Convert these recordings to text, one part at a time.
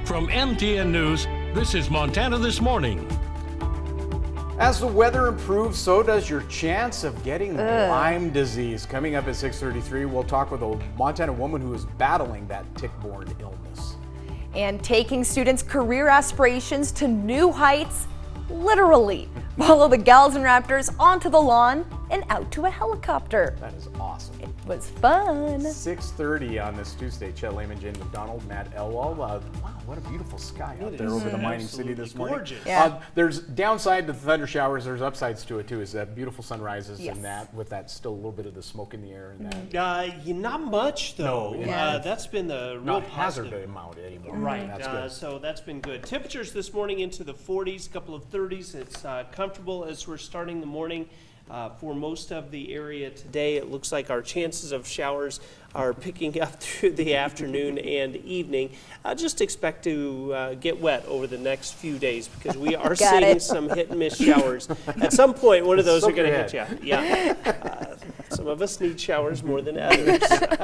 From MTN News, this is Montana This Morning. As the weather improves, so does your chance of getting Lyme disease. Coming up at 6:33, we'll talk with a Montana woman who is battling that tick-borne illness. And taking students' career aspirations to new heights, literally. Follow the Gals and Raptors onto the lawn and out to a helicopter. That is awesome. It was fun. 6:30 on this Tuesday. Chet Lehman, Jane McDonald, Matt Elwell. Wow, what a beautiful sky out there over the mining city this morning. Gorgeous. Yeah. There's downside to the thunder showers. There's upsides to it too. Is that beautiful sunrises Yes. and that with that still a little bit of the smoke in the air and that. Not much though. No, yeah. That's been the real Not positive. hazard amount anymore. Right. That's good. So that's been good. Temperatures this morning into the 40s, a couple of 30s. It's comfortable as we're starting the morning. For most of the area today, it looks like our chances of showers are picking up through the afternoon and evening. Just expect to get wet over the next few days because we are seeing some hit and miss showers. At some point, one of those are going to hit you. Yeah. Some of us need showers more than others.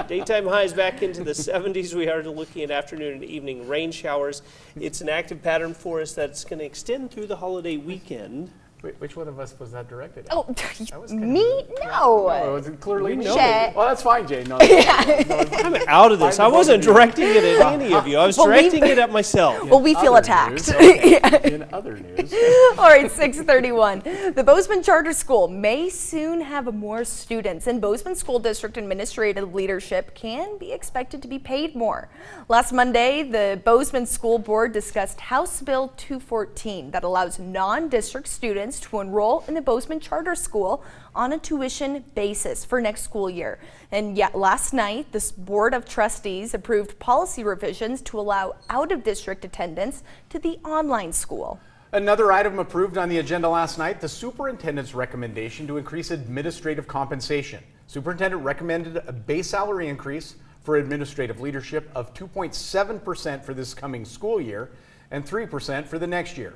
Daytime highs back into the 70s. We are looking at afternoon and evening rain showers. It's an active pattern for us that's going to extend through the holiday weekend. Which one of us was that directed at? Oh, That was kinda- me? No. No, it was clearly me. Chet. Well, that's fine, Jane. No, I'm out of this. I wasn't directing it at any of you. I was Well, directing it at myself. Well, we feel Other attacked. news, okay. In other news. All right, 6:31. The Bozeman Charter School may soon have more students, and Bozeman School District administrative leadership can be expected to be paid more. Last Monday, the Bozeman School Board discussed House Bill 214 that allows non-district students to enroll in the Bozeman Charter School on a tuition basis for next school year. And yet last night, this Board of Trustees approved policy revisions to allow out-of-district attendance to the online school. Another item approved on the agenda last night, the superintendent's recommendation to increase administrative compensation. Superintendent recommended a base salary increase for administrative leadership of 2.7% for this coming school year and 3% for the next year.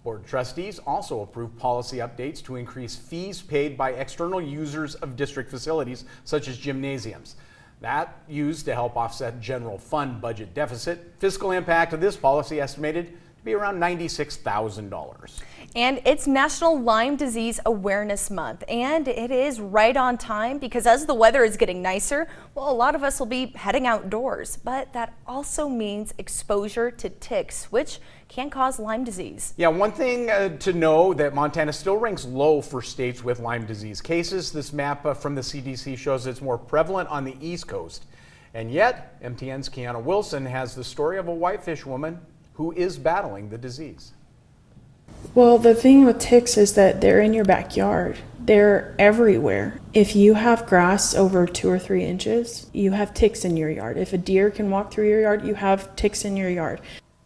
Board of Trustees also approved policy updates to increase fees paid by external users of district facilities such as gymnasiums. That used to help offset general fund budget deficit. Fiscal impact of this policy estimated to be around $96,000. And it's National Lyme Disease Awareness Month, and it is right on time because as the weather is getting nicer, well, a lot of us will be heading outdoors, but that also means exposure to ticks, which can cause Lyme disease. Yeah, one thing to know that Montana still ranks low for states with Lyme disease cases. This map from the CDC shows it's more prevalent on the East Coast. And yet, MTN's Kiana Wilson has the story of a whitefish woman who is battling the disease. Well, the thing with ticks is that they're in your backyard. They're everywhere. If you have grass over 2 or 3 inches, you have ticks in your yard. If a deer can walk through your yard, you have ticks in your yard.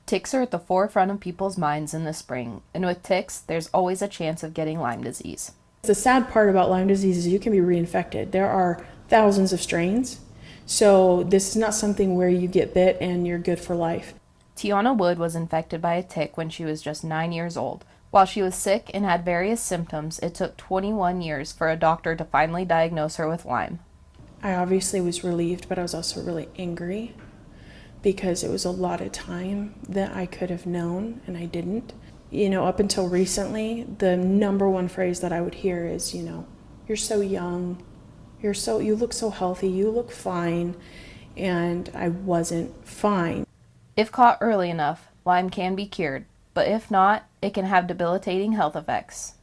Ticks are at the forefront of people's minds in the spring, and with ticks, there's always a chance of getting Lyme disease. The sad part about Lyme disease is you can be reinfected. There are thousands of strains, so this is not something where you get bit and you're good for life. Tiana Wood was infected by a tick when she was just 9 years old. While she was sick and had various symptoms, it took 21 years for a doctor to finally diagnose her with Lyme. I obviously was relieved, but I was also really angry because it was a lot of time that I could have known and I didn't. You know, up until recently, the number one phrase that I would hear is, you know, you're so young, you look so healthy, you look fine, and I wasn't fine. If caught early enough, Lyme can be cured, but if not, it can have debilitating health effects.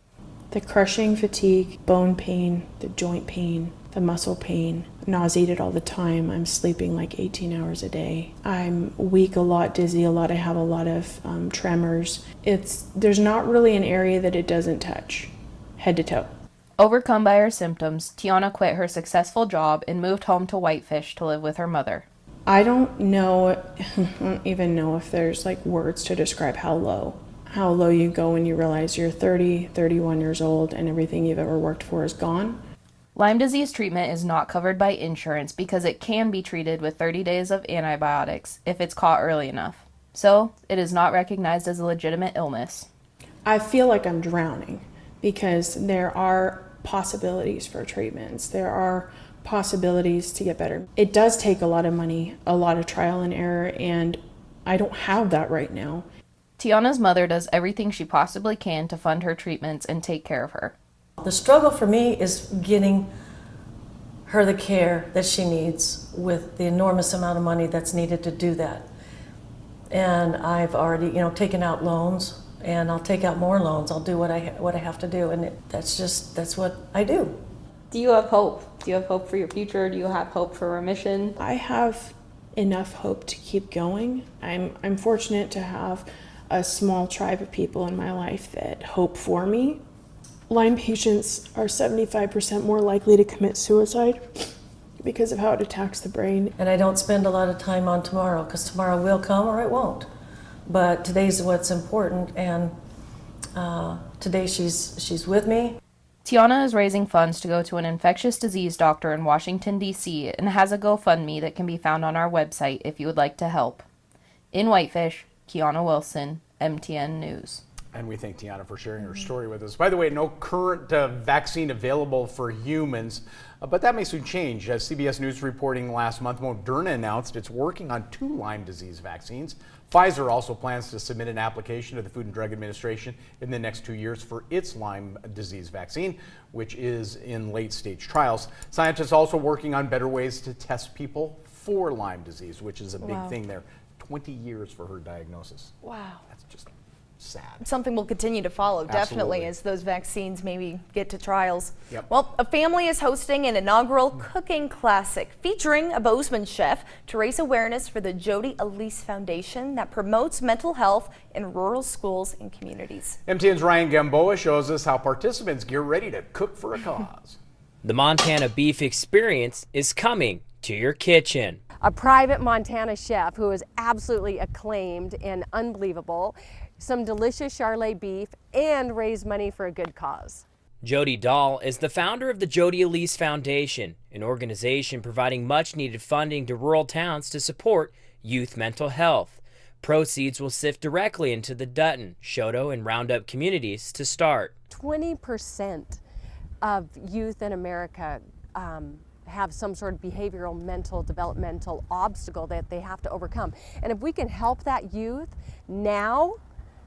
The crushing fatigue, bone pain, the joint pain, the muscle pain, nauseated all the time. I'm sleeping like 18 hours a day. I'm weak a lot, dizzy a lot. I have a lot of tremors. There's not really an area that it doesn't touch, head to toe. Overcome by her symptoms, Tiana quit her successful job and moved home to Whitefish to live with her mother. I don't even know if there's like words to describe how low you go when you realize you're 30, 31 years old and everything you've ever worked for is gone. Lyme disease treatment is not covered by insurance because it can be treated with 30 days of antibiotics if it's caught early enough. So, it is not recognized as a legitimate illness. I feel like I'm drowning because there are possibilities for treatments. There are possibilities to get better. It does take a lot of money, a lot of trial and error, and I don't have that right now. Tiana's mother does everything she possibly can to fund her treatments and take care of her. The struggle for me is getting her the care that she needs with the enormous amount of money that's needed to do that. And I've already, taken out loans, and I'll take out more loans. I'll do what I have to do, and that's what I do. Do you have hope? Do you have hope for your future? Do you have hope for remission? I have enough hope to keep going. I'm fortunate to have a small tribe of people in my life that hope for me. Lyme patients are 75% more likely to commit suicide because of how it attacks the brain. And I don't spend a lot of time on tomorrow, because tomorrow will come or it won't. But today's what's important, and today she's with me. Tiana is raising funds to go to an infectious disease doctor in Washington, D.C., and has a GoFundMe that can be found on our website if you would like to help. In Whitefish, Kiana Wilson, MTN News. And we thank Tiana for sharing her story with us. By the way, no current vaccine available for humans, but that may soon change. As CBS News reporting last month, Moderna announced it's working on 2 Lyme disease vaccines. Pfizer also plans to submit an application to the Food and Drug Administration in the next 2 years for its Lyme disease vaccine, which is in late-stage trials. Scientists also working on better ways to test people for Lyme disease, which is a big thing there. 20 years for her diagnosis. Wow. That's just sad. Something we'll continue to follow, definitely, Absolutely. as those vaccines maybe get to trials. Yep. Well, a family is hosting an inaugural cooking classic featuring a Bozeman chef to raise awareness for the Jody Elise Foundation that promotes mental health in rural schools and communities. MTN's Ryan Gamboa shows us how participants get ready to cook for a cause. The Montana Beef Experience is coming to your kitchen. A private Montana chef who is absolutely acclaimed and unbelievable, some delicious Charolais beef, and raise money for a good cause. Jody Dahl is the founder of the Jody Elise Foundation, an organization providing much-needed funding to rural towns to support youth mental health. Proceeds will sift directly into the Dutton, Shoto, and Roundup communities to start. 20% of youth in America have some sort of behavioral, mental, developmental obstacle that they have to overcome. And if we can help that youth now,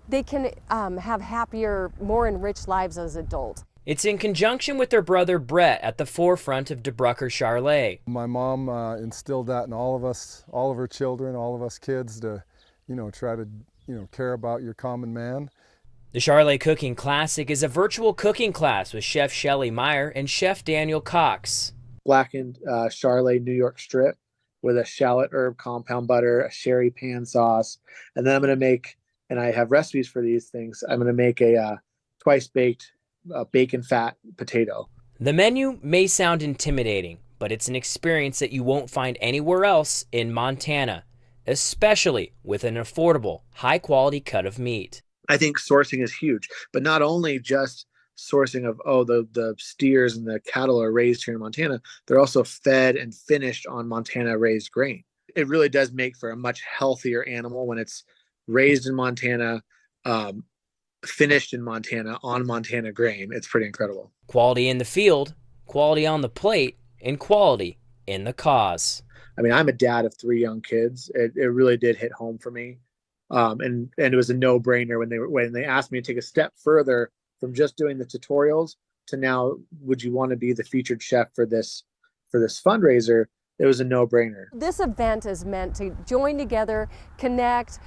they can have happier, more enriched lives as adults. It's in conjunction with their brother Brett at the forefront of DeBrucker Charolais. My mom instilled that in all of us, all of her children, all of us kids to, try to, care about your common man. The Charolais Cooking Classic is a virtual cooking class with Chef Shelley Meyer and Chef Daniel Cox. Blackened Charolais New York strip with a shallot herb compound butter, a sherry pan sauce, and then I'm going to make, and I have recipes for these things, I'm going to make a twice baked bacon fat potato. The menu may sound intimidating, but it's an experience that you won't find anywhere else in Montana, especially with an affordable, high-quality cut of meat. I think sourcing is huge, but not only just sourcing of, the steers and the cattle are raised here in Montana, they're also fed and finished on Montana raised grain. It really does make for a much healthier animal when it's raised in Montana, finished in Montana, on Montana grain. It's pretty incredible. Quality in the field, quality on the plate, and quality in the cause. I mean, I'm a dad of 3 young kids. It really did hit home for me. And it was a no-brainer when they asked me to take a step further from just doing the tutorials to now, would you want to be the featured chef for this fundraiser? It was a no-brainer. This event is meant to join together, connect,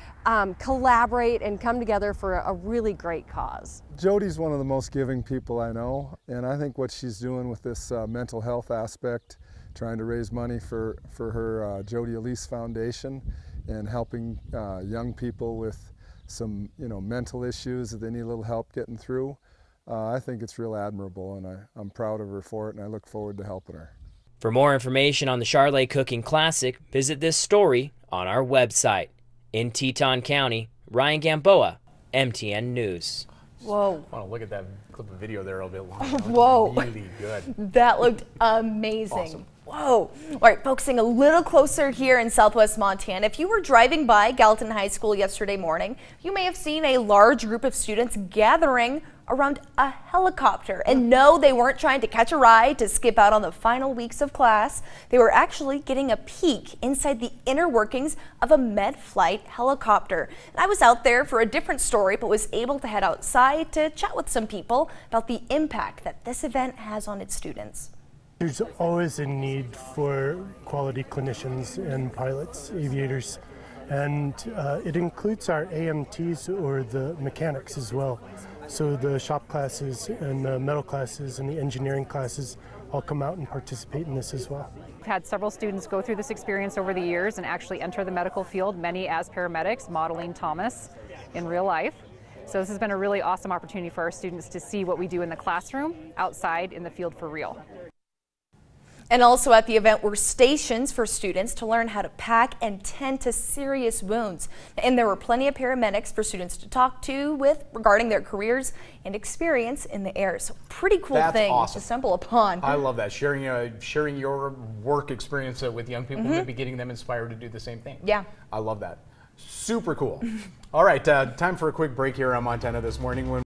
collaborate, and come together for a really great cause. Jody's one of the most giving people I know, and I think what she's doing with this mental health aspect, trying to raise money for her Jody Elise Foundation, and helping young people with some mental issues that they need a little help getting through. I think it's real admirable, and I'm proud of her for it, and I look forward to helping her. For more information on the Charolais Cooking Classic, visit this story on our website. In Teton County, Ryan Gamboa, MTN News. Whoa. I want to look at that clip of video there a little bit longer. Whoa. Really good. That looked amazing. Awesome. Whoa. All right, focusing a little closer here in southwest Montana. If you were driving by Gallatin High School yesterday morning, you may have seen a large group of students gathering around a helicopter. And no, they weren't trying to catch a ride to skip out on the final weeks of class. They were actually getting a peek inside the inner workings of a med-flight helicopter. And I was out there for a different story, but was able to head outside to chat with some people about the impact that this event has on its students. There's always a need for quality clinicians and pilots, aviators, and it includes our AMTs or the mechanics as well. So the shop classes and the metal classes and the engineering classes all come out and participate in this as well. We've had several students go through this experience over the years and actually enter the medical field, many as paramedics, modeling Thomas in real life. So this has been a really awesome opportunity for our students to see what we do in the classroom, outside in the field for real. And also at the event were stations for students to learn how to pack and tend to serious wounds. And there were plenty of paramedics for students to talk to with regarding their careers and experience in the air. So pretty cool thing awesome. to stumble upon. I love that. Sharing your work experience with young people, maybe getting them inspired to do the same thing. Yeah. I love that. Super cool. All right, time for a quick break here on Montana This Morning. When